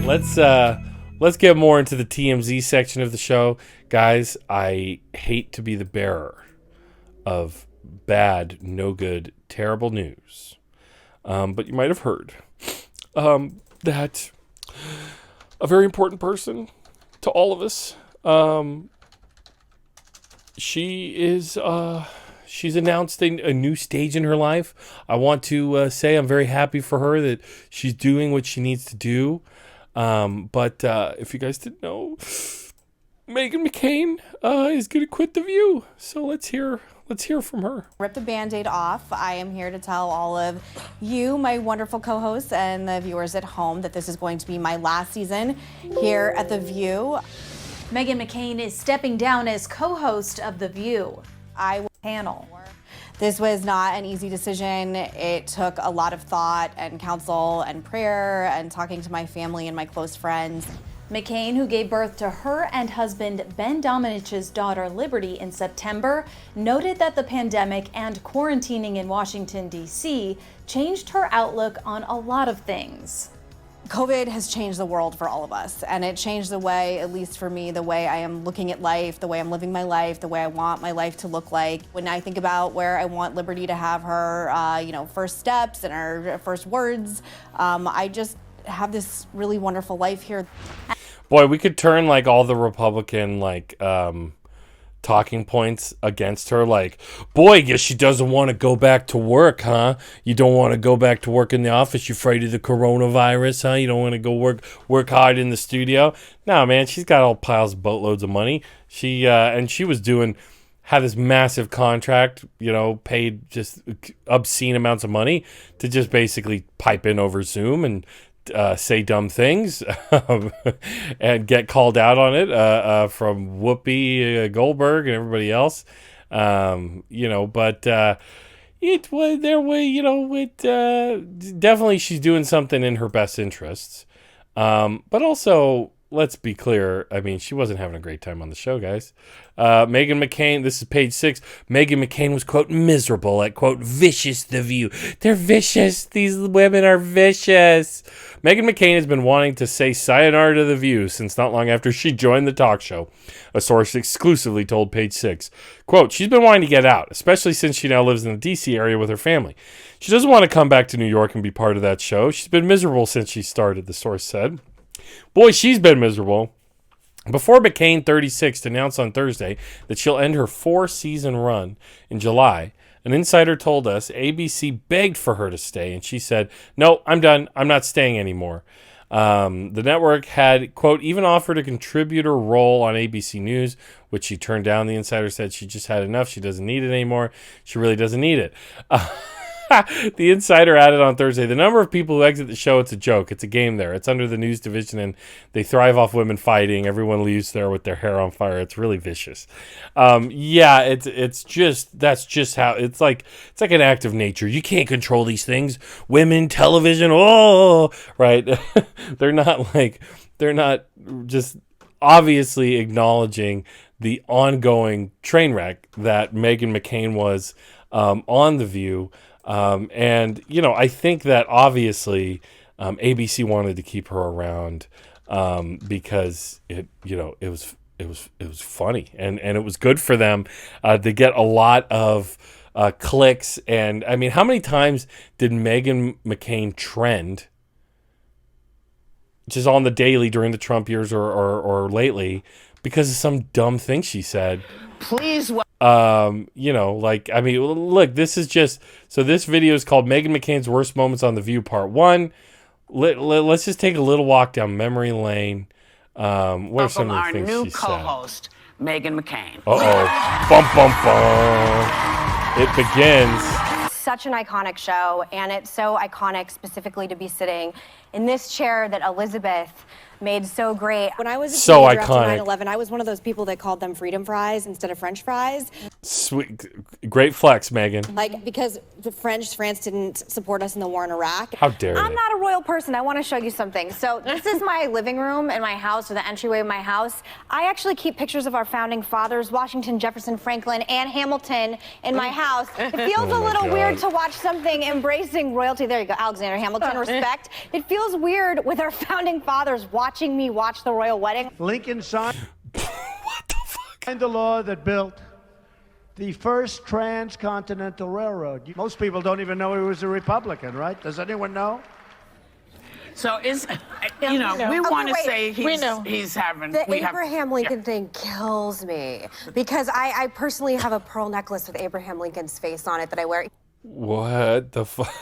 Let's get more into the TMZ section of the show. Guys, I hate to be the bearer of bad, no good, terrible news. But you might have heard that a very important person to all of us, she's announced a new stage in her life. I want to say I'm very happy for her that she's doing what she needs to do. But if you guys didn't know, Meghan McCain is going to quit The View. So let's hear from her. Rip the Band-Aid off. I am here to tell all of you, my wonderful co-hosts, and the viewers at home that this is going to be my last season here at The View. Meghan McCain is stepping down as co-host of The View. Panel. This was not an easy decision. It took a lot of thought and counsel and prayer and talking to my family and my close friends. McCain, who gave birth to her and husband Ben Dominich's daughter Liberty in September, noted that the pandemic and quarantining in Washington, D.C. changed her outlook on a lot of things. COVID has changed the world for all of us, and it changed the way, at least for me, the way I am looking at life, the way I'm living my life, the way I want my life to look like. When I think about where I want Liberty to have her, first steps and her first words, I just have this really wonderful life here. Boy, we could turn like all the Republican talking points against her, like, boy, I guess she doesn't want to go back to work, huh? You don't want to go back to work in the office? You're afraid of the coronavirus, huh? You don't want to go work hard in the studio? No, man, she's got all piles of boatloads of money. She had this massive contract, paid just obscene amounts of money to just basically pipe in over Zoom and say dumb things and get called out on it from Whoopi Goldberg and everybody else. But it was their way, definitely she's doing something in her best interests. But also, let's be clear. I mean, she wasn't having a great time on the show, guys. Meghan McCain, this is page 6. Meghan McCain was, quote, miserable at, quote, vicious The View. They're vicious. These women are vicious. Meghan McCain has been wanting to say sayonara to The View since not long after she joined the talk show. A source exclusively told page 6. Quote, she's been wanting to get out, especially since she now lives in the D.C. area with her family. She doesn't want to come back to New York and be part of that show. She's been miserable since she started, the source said. Boy, she's been miserable. Before McCain, 36, announced on Thursday that she'll end her 4-season run in July, an insider told us ABC begged for her to stay, and she said, no, I'm done. I'm not staying anymore. The network had, quote, even offered a contributor role on ABC News, which she turned down. The insider said she just had enough. She doesn't need it anymore. She really doesn't need it. The insider added on Thursday, the number of people who exit the show, it's a joke. It's a game there. It's under the news division, and they thrive off women fighting. Everyone leaves there with their hair on fire. It's really vicious. It's just, that's just how, it's like an act of nature. You can't control these things. Women, television, right? They're not just obviously acknowledging the ongoing train wreck that Meghan McCain was on The View. I think that obviously ABC wanted to keep her around because it was funny and it was good for them to get a lot of clicks. And I mean, how many times did Meghan McCain trend just on the daily during the Trump years or lately because of some dumb thing she said? Please. Look, this is just, so this video is called Meghan McCain's Worst Moments on The View Part 1. Let's just take a little walk down memory lane. What are some of the things she said? Our new co-host, Meghan McCain. Bum, bum, bum. It begins. Such an iconic show, and it's so iconic specifically to be sitting in this chair that Elizabeth made so great. When I was a so teenager iconic. After 9/11, I was one of those people that called them freedom fries instead of French fries. Sweet, great flex, Meghan. Because France didn't support us in the war in Iraq. How dare you? I'm not a royal person. I want to show you something. So this is my living room in my house, or the entryway of my house. I actually keep pictures of our founding fathers, Washington, Jefferson, Franklin, and Hamilton, in my house. It feels a little weird to watch something embracing royalty. There you go, Alexander Hamilton, respect. It feels feels weird with our founding fathers watching me watch the royal wedding. Lincoln signed What the fuck? the law that built the first transcontinental railroad. Most people don't even know he was a Republican, right? Does anyone know? So it's, we want to wait. say he's having... The we have- Abraham Lincoln thing kills me because I personally have a pearl necklace with Abraham Lincoln's face on it that I wear. What the fuck?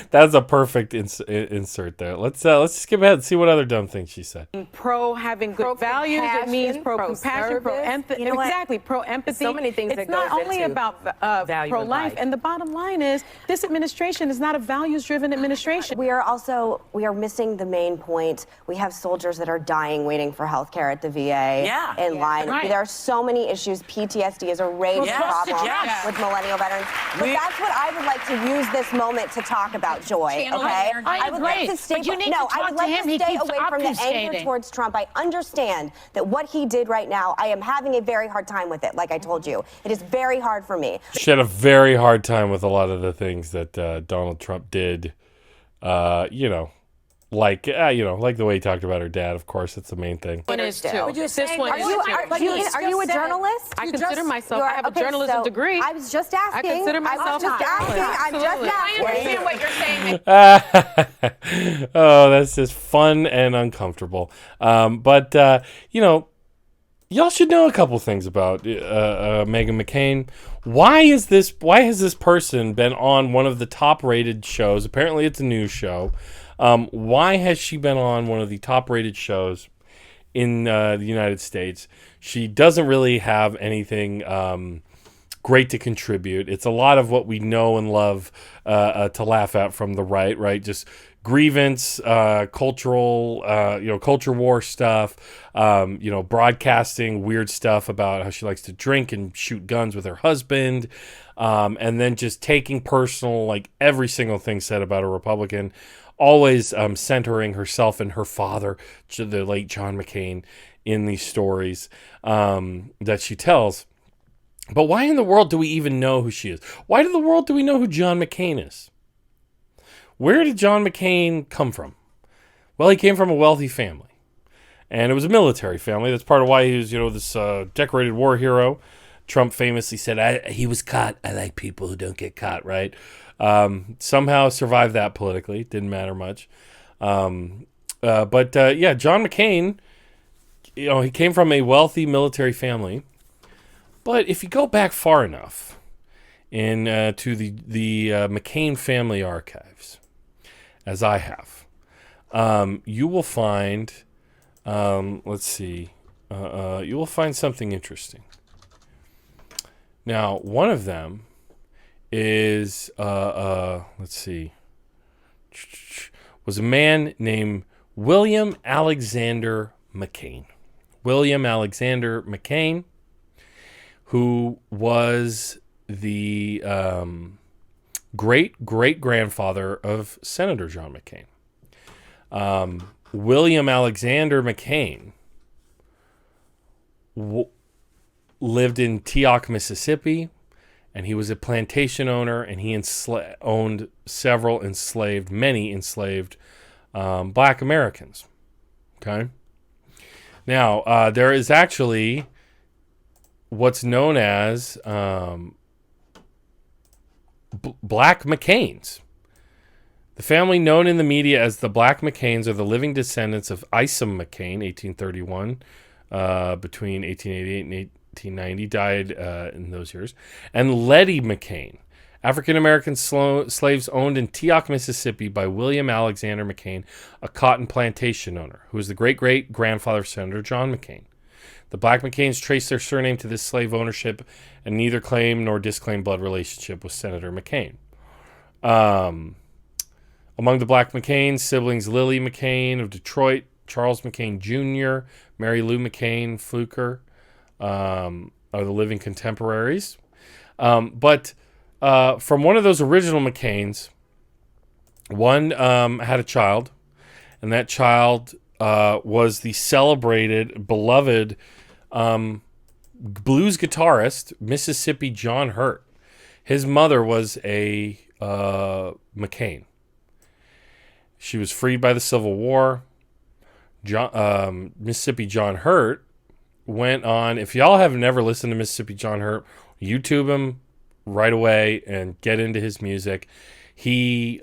That's a perfect insert there. Let's skip ahead and see what other dumb things she said. Pro having good values. It means pro compassion, pro empathy. You know what? Exactly, pro empathy. So many things it's that not goes only into about value pro of life. life. And the bottom line is, this administration is not a values-driven administration. We are missing the main point. We have soldiers that are dying waiting for health care at the VA in line. Right. There are so many issues. PTSD is a raging problem with millennial veterans. But that's what I would like to use this moment to talk about, Joy. Okay? I would like to stay. I would like to stay away from the anger towards Trump. I understand that what he did right now, I am having a very hard time with it. Like I told you, it is very hard for me. She had a very hard time with a lot of the things that Donald Trump did. Like the way he talked about her dad. Of course, that's the main thing. One is too. Are this one is too. you a journalist? I consider myself. I have a journalism degree. I was just asking. I consider myself I'm just asking. I understand what you're saying. Oh, that's just fun and uncomfortable. But y'all should know a couple things about Meghan McCain. Why has this person been on one of the top-rated shows? Apparently, it's a news show. Why has she been on one of the top-rated shows in the United States? She doesn't really have anything great to contribute. It's a lot of what we know and love to laugh at from the right? Just grievance, cultural, culture war stuff, broadcasting weird stuff about how she likes to drink and shoot guns with her husband, and then just taking personal, like every single thing said about a Republican, always centering herself and her father, the late John McCain, in these stories that she tells. But why in the world do we even know who she is? Why in the world do we know who John McCain is? Where did John McCain come from? Well, he came from a wealthy family. And it was a military family. That's part of why he was, this decorated war hero. Trump famously said, he was caught. I like people who don't get caught, right? Somehow survived that politically. Didn't matter much. John McCain, he came from a wealthy military family. But if you go back far enough to the McCain family archives, as I have, you will find, you will find something interesting. Now, one of them is, was a man named William Alexander McCain. William Alexander McCain, who was the great-great-grandfather of Senator John McCain. William Alexander McCain lived in Teoc, Mississippi, and he was a plantation owner, and he owned many enslaved black Americans. Okay? Now, there is actually what's known as Black McCains. The family known in the media as the Black McCains are the living descendants of Isom McCain, 1831, between 1888 and 1890, died in those years, and Letty McCain, African-American slaves owned in Teoc, Mississippi by William Alexander McCain, a cotton plantation owner, who was the great-great-grandfather of Senator John McCain. The Black McCains traced their surname to this slave ownership and neither claim nor disclaim blood relationship with Senator McCain. Among the Black McCains, siblings Lily McCain of Detroit, Charles McCain Jr., Mary Lou McCain Fluker are the living contemporaries. But from one of those original McCains, one had a child, and that child was the celebrated, beloved blues guitarist, Mississippi John Hurt. His mother was a McCain. She was freed by the Civil War. Mississippi John Hurt went on. If y'all have never listened to Mississippi John Hurt, YouTube him right away and get into his music. He,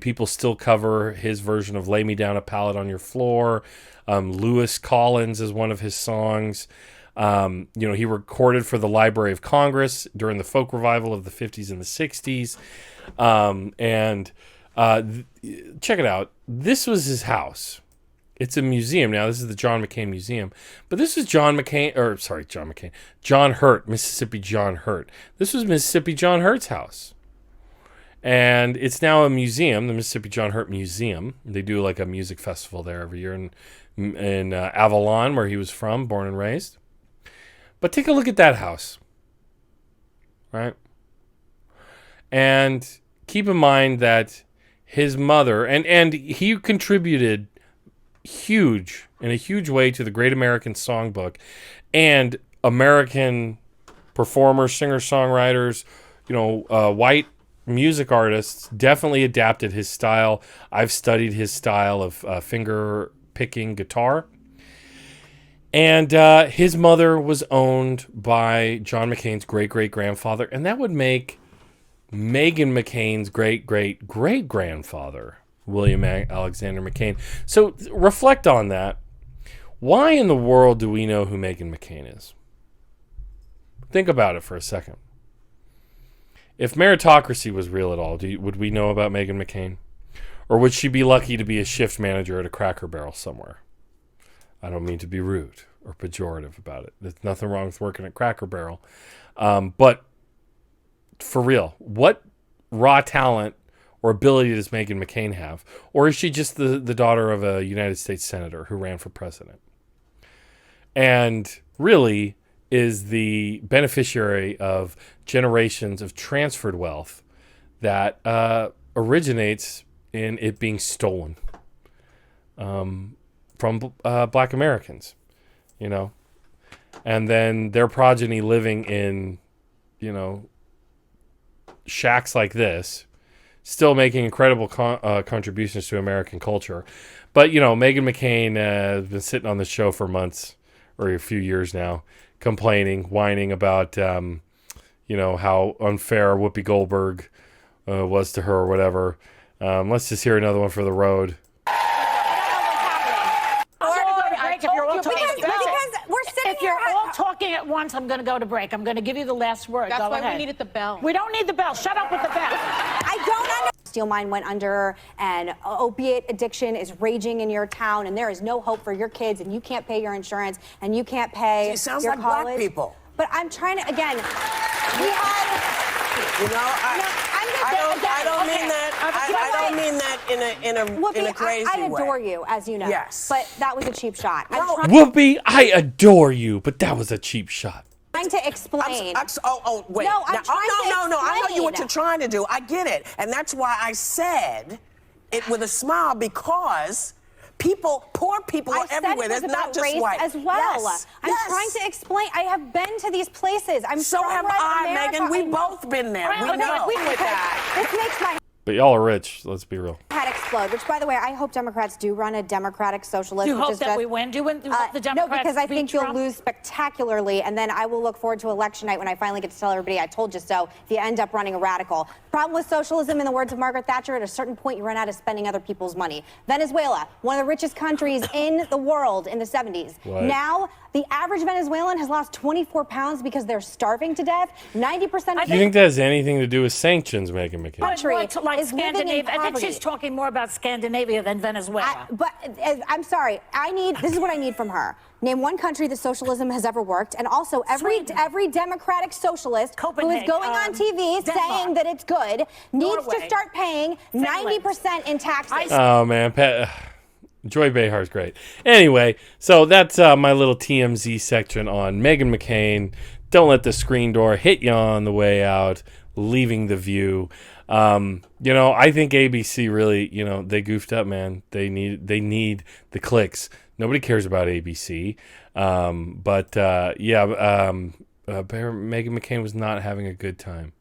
people still cover his version of Lay Me Down a Pallet on Your Floor. Lewis Collins is one of his songs. He recorded for the Library of Congress during the folk revival of the 50s and the 60s. Check it out. This was his house. It's a museum now. This is the John McCain Museum. But this was John Hurt, Mississippi John Hurt. This was Mississippi John Hurt's house. And it's now a museum, the Mississippi John Hurt Museum. They do like a music festival there every year in Avalon, where he was from, born and raised. But take a look at that house, right? And keep in mind that his mother, and he contributed in a huge way to the Great American Songbook, and American performers, singer-songwriters, white music artists definitely adapted his style. I've studied his style of finger-picking guitar. And his mother was owned by John McCain's great-great-grandfather, and that would make Meghan McCain's great-great-great-grandfather, William Alexander McCain. So reflect on that. Why in the world do we know who Meghan McCain is? Think about it for a second. If meritocracy was real at all, would we know about Meghan McCain? Or would she be lucky to be a shift manager at a Cracker Barrel somewhere? I don't mean to be rude or pejorative about it. There's nothing wrong with working at Cracker Barrel. But for real, what raw talent or ability does Meghan McCain have? Or is she just the daughter of a United States senator who ran for president? And really is the beneficiary of generations of transferred wealth that originates in it being stolen from Black Americans, and then their progeny living in, shacks like this, still making incredible contributions to American culture. But, Meghan McCain has been sitting on the show for months or a few years now, complaining, whining about, how unfair Whoopi Goldberg was to her or whatever. Let's just hear another one for the road. If you're all talking at once, I'm going to go to break. I'm going to give you the last word. That's go why ahead. we needed the bell. We don't need the bell. Shut up with the bell. I don't understand. Steel mine went under, and opiate addiction is raging in your town, and there is no hope for your kids, and you can't pay your insurance, and you can't pay It sounds your like college. black people. But I'm trying to, again, we had... I don't mean that. I don't mean that in a crazy way. I adore you, as you know. Yes. But that was a cheap shot. Whoopi, I adore you, but that was a cheap shot. I'm trying to explain. Wait. No, I'm trying to I know explain. what you're trying to do. I get it. And that's why I said it with a smile, because poor people are everywhere. There's not just race white. as well. Yes. I'm trying to explain. I have been to these places. So have I, Megan. We've both been there. We know with that. This makes my But y'all are rich. Let's be real. head explode. Which, by the way, I hope Democrats do run a democratic socialist. Do you which hope is that just, we win? Do you hope the Democrats No, because I beat think you'll Trump? lose spectacularly, and then I will look forward to election night when I finally get to tell everybody I told you so if you end up running a radical. Problem with socialism, in the words of Margaret Thatcher, at a certain point you run out of spending other people's money. Venezuela, one of the richest countries in the world in the 70s. Right. Now, the average Venezuelan has lost 24 pounds because they're starving to death. 90% of Do you think that has anything to do with sanctions, Meghan McCain? country like is living in Scandinavia. I think poverty. she's talking more about Scandinavia than Venezuela. I'm sorry. This is what I need from her. Name one country that socialism has ever worked, and also every democratic socialist who is Copenhagen, going on TV Denmark, saying that it's good needs Norway, to start paying 90% in taxes. Oh, man. Joy Behar's great. Anyway, so that's my little TMZ section on Meghan McCain. Don't let the screen door hit you on the way out, leaving the view. I think ABC really, they goofed up, man. They need the clicks. Nobody cares about ABC. Meghan McCain was not having a good time.